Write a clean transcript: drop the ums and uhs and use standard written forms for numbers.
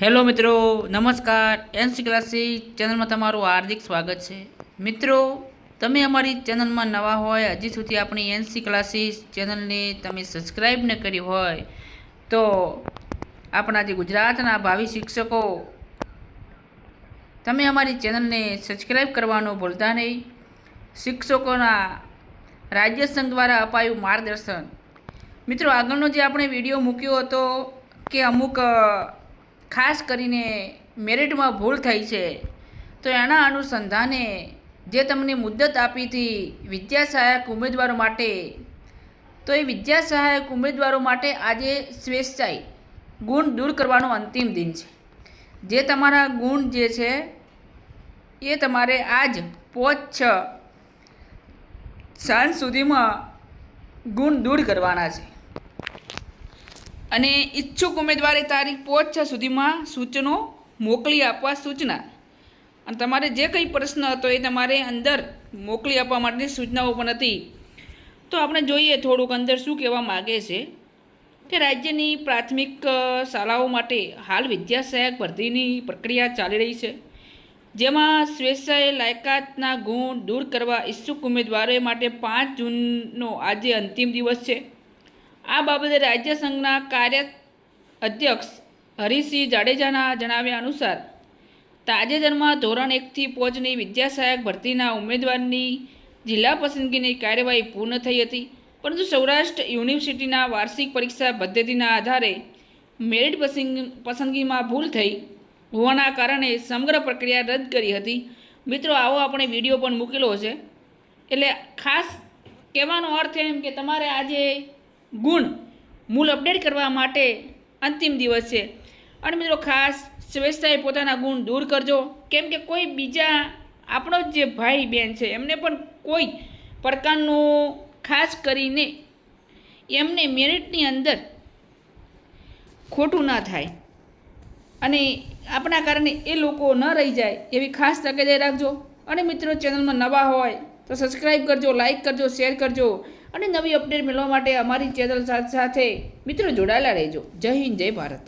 Hello મિત્રો, નમસ્કાર. NC classes ચેનલમાં તમારું હાર્દિક સ્વાગત છે. મિત્રો, તમે અમારી ચેનલમાં નવા હોય, હજી સુધી આપણી એનસી ક્લાસીસ ચેનલને તમે સબસ્ક્રાઈબ ન કરી હોય તો આપણા જે ગુજરાતના ભાવિ શિક્ષકો, તમે અમારી ચેનલને સબસ્ક્રાઈબ કરવાનું ભૂલતા નહીં. શિક્ષકોના રાજ્ય સંઘ દ્વારા અપાયું માર્ગદર્શન. મિત્રો, આગળનો જે આપણે વિડીયો મૂક્યો હતો કે અમુક ખાસ કરીને મેરિટમાં ભૂલ થઈ છે, તો એના અનુસંધાને જે તમને મુદત આપી હતી વિદ્યા સહાયક ઉમેદવારો માટે, તો એ વિદ્યા સહાયક ઉમેદવારો માટે આજે સ્વેચ્છાએ ગુણ દૂર કરવાનો અંતિમ દિન છે. જે તમારા ગુણ જે છે એ તમારે આજ 5-6 સાંજ સુધીમાં ગુણ દૂર કરવાના છે. અને ઈચ્છુક ઉમેદવારે તારીખ 5-6 સુધીમાં સૂચનો મોકલી આપવા સૂચના. અને તમારે જે કંઈ પ્રશ્ન હતો એ તમારે અંદર મોકલી આપવા માટેની સૂચનાઓ પણ હતી. તો આપણે જોઈએ થોડુંક અંદર શું કહેવા માગે છે કે રાજ્યની પ્રાથમિક શાળાઓ માટે હાલ વિદ્યા સહાયક ભરતીની પ્રક્રિયા ચાલી રહી છે, જેમાં સ્વેચ્છાએ લાયકાતના ગુણ દૂર કરવા ઈચ્છુક ઉમેદવારો માટે 5 જૂનનો આજે અંતિમ દિવસ છે. આ બાબતે રાજ્ય સંઘના કાર્ય અધ્યક્ષ હરીસિંહ જાડેજાના જણાવ્યા અનુસાર તાજેતરમાં ધોરણ 1થી 5ની વિદ્યા સહાયક ભરતીના ઉમેદવારની જિલ્લા પસંદગીની કાર્યવાહી પૂર્ણ થઈ હતી, પરંતુ સૌરાષ્ટ્ર યુનિવર્સિટીના વાર્ષિક પરીક્ષા પદ્ધતિના આધારે મેરિટ પસંદગીમાં ભૂલ થઈ હોવાના કારણે સમગ્ર પ્રક્રિયા રદ કરી હતી. મિત્રો, આવો આપણે વિડીયો પણ મૂકેલો છે. એટલે ખાસ કહેવાનો અર્થ એમ કે તમારે આજે ગુણ મૂળ અપડેટ કરવા માટે અંતિમ દિવસ છે. અને મિત્રો, ખાસ સ્વેચ્છાએ પોતાના ગુણ દૂર કરજો, કેમ કે કોઈ બીજા આપણો જે ભાઈ બહેન છે એમને પણ કોઈ પ્રકારનું ખાસ કરીને એમને મેરિટની અંદર ખોટું ના થાય અને આપણા કારણે એ લોકો ન રહી જાય એવી ખાસ તકેદારી રાખજો. અને મિત્રો, ચેનલમાં નવા હોય તો સબસ્ક્રાઈબ કરજો, લાઈક કરજો, શેર કરજો અને નવી અપડેટ મેળવવા માટે અમારી ચેનલ સાથે મિત્રો જોડાયેલા રહેજો. જય હિન્દ, જય ભારત.